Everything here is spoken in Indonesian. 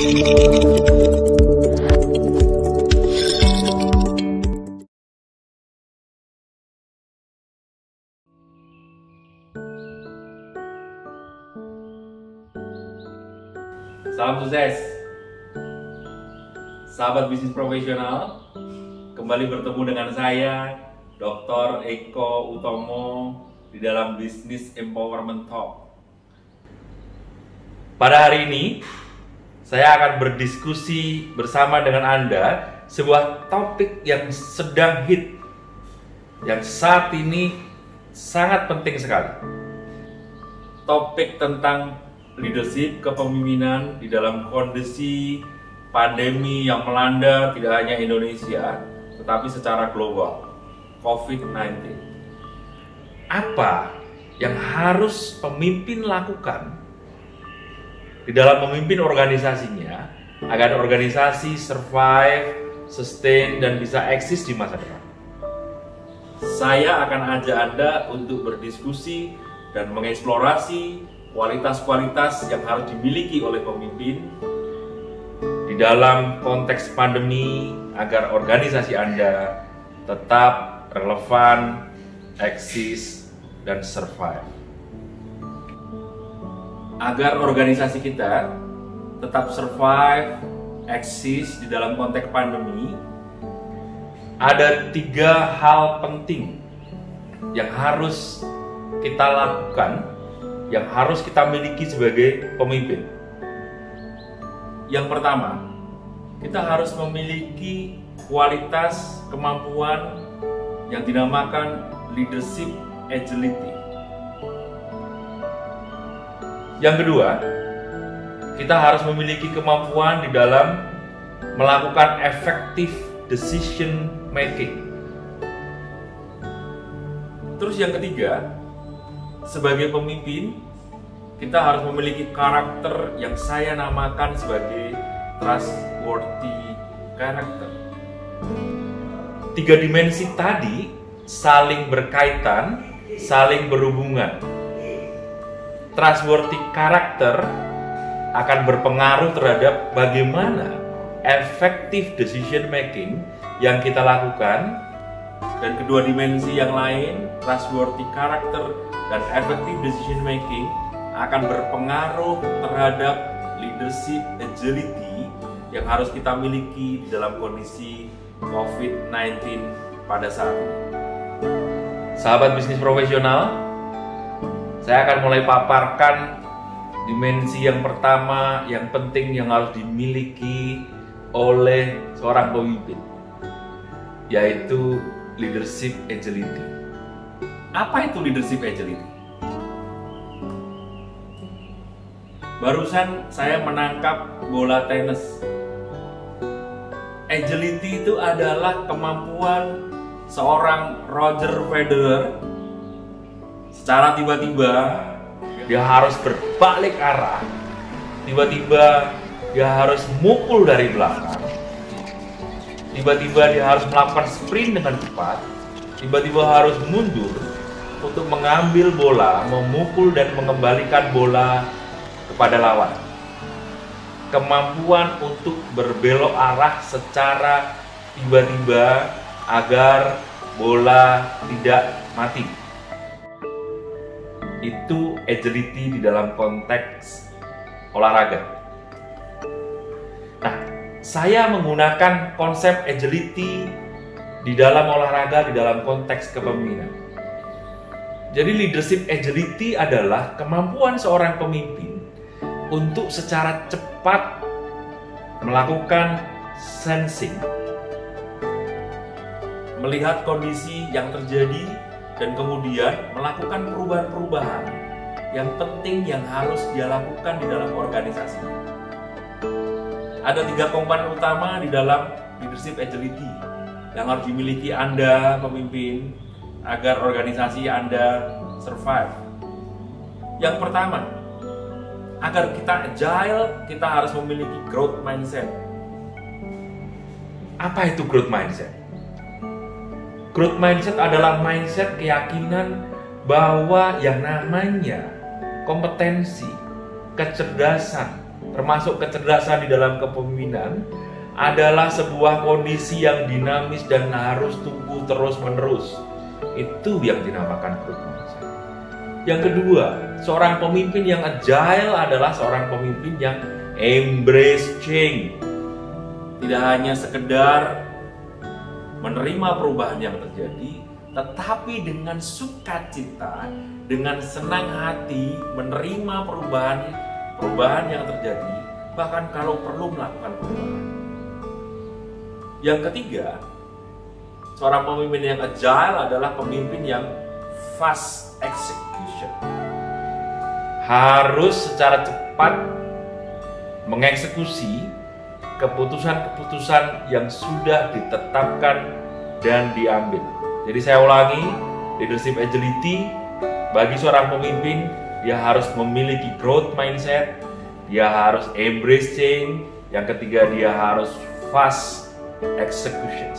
Salam sukses, sahabat bisnis profesional. Kembali bertemu dengan saya, Dr. Eko Utomo, di dalam Business Empowerment Talk. Pada hari ini, saya akan berdiskusi bersama dengan Anda sebuah topik yang sedang hit, yang saat ini sangat penting sekali. Topik tentang leadership, kepemimpinan di dalam kondisi pandemi yang melanda tidak hanya Indonesia, tetapi secara global, COVID-19. Apa yang harus pemimpin lakukan di dalam memimpin organisasinya agar organisasi survive, sustain, dan bisa eksis di masa depan? Saya akan ajak Anda untuk berdiskusi dan mengeksplorasi kualitas-kualitas yang harus dimiliki oleh pemimpin di dalam konteks pandemi agar organisasi Anda tetap relevan, eksis, dan survive. Agar organisasi kita tetap survive, eksis di dalam konteks pandemi, ada 3 hal penting yang harus kita lakukan, yang harus kita miliki sebagai pemimpin. Yang pertama, kita harus memiliki kualitas kemampuan yang dinamakan leadership agility. Yang kedua, kita harus memiliki kemampuan di dalam melakukan effective decision making. Terus yang ketiga, sebagai pemimpin, kita harus memiliki karakter yang saya namakan sebagai trustworthy character. 3 dimensi tadi saling berkaitan, saling berhubungan. Trustworthy character akan berpengaruh terhadap bagaimana effective decision making yang kita lakukan, dan kedua dimensi yang lain, trustworthy character dan effective decision making, akan berpengaruh terhadap leadership agility yang harus kita miliki di dalam kondisi COVID-19 pada saat ini. Sahabat bisnis profesional, saya akan mulai paparkan dimensi yang pertama yang penting yang harus dimiliki oleh seorang pemimpin, yaitu leadership agility. Apa itu leadership agility? Barusan saya menangkap bola tenis. Agility itu adalah kemampuan seorang Roger Federer secara tiba-tiba dia harus berbalik arah, tiba-tiba dia harus mukul dari belakang, tiba-tiba dia harus melakukan sprint dengan cepat, tiba-tiba harus mundur untuk mengambil bola, memukul dan mengembalikan bola kepada lawan. Kemampuan untuk berbelok arah secara tiba-tiba agar bola tidak mati. Itu agility di dalam konteks olahraga. Nah, saya menggunakan konsep agility di dalam olahraga, di dalam konteks kepemimpinan. Jadi leadership agility adalah kemampuan seorang pemimpin untuk secara cepat melakukan sensing, melihat kondisi yang terjadi dan kemudian melakukan perubahan-perubahan yang penting yang harus dia lakukan di dalam organisasi. Ada 3 komponen utama di dalam leadership agility yang harus dimiliki Anda pemimpin agar organisasi Anda survive. Yang pertama, agar kita agile, kita harus memiliki growth mindset. Apa itu growth mindset? Growth mindset adalah mindset keyakinan bahwa yang namanya kompetensi, kecerdasan, termasuk kecerdasan di dalam kepemimpinan, adalah sebuah kondisi yang dinamis dan harus tumbuh terus-menerus. Itu yang dinamakan growth mindset. Yang kedua, seorang pemimpin yang agile adalah seorang pemimpin yang embrace change. Tidak hanya sekedar menerima perubahan yang terjadi, tetapi dengan sukacita, dengan senang hati menerima perubahan yang terjadi, bahkan kalau perlu melakukan perubahan. Yang ketiga, seorang pemimpin yang agile adalah pemimpin yang fast execution. Harus secara cepat mengeksekusi keputusan-keputusan yang sudah ditetapkan dan diambil. Jadi saya ulangi, leadership agility bagi seorang pemimpin, dia harus memiliki growth mindset, dia harus embrace change, yang ketiga dia harus fast execution.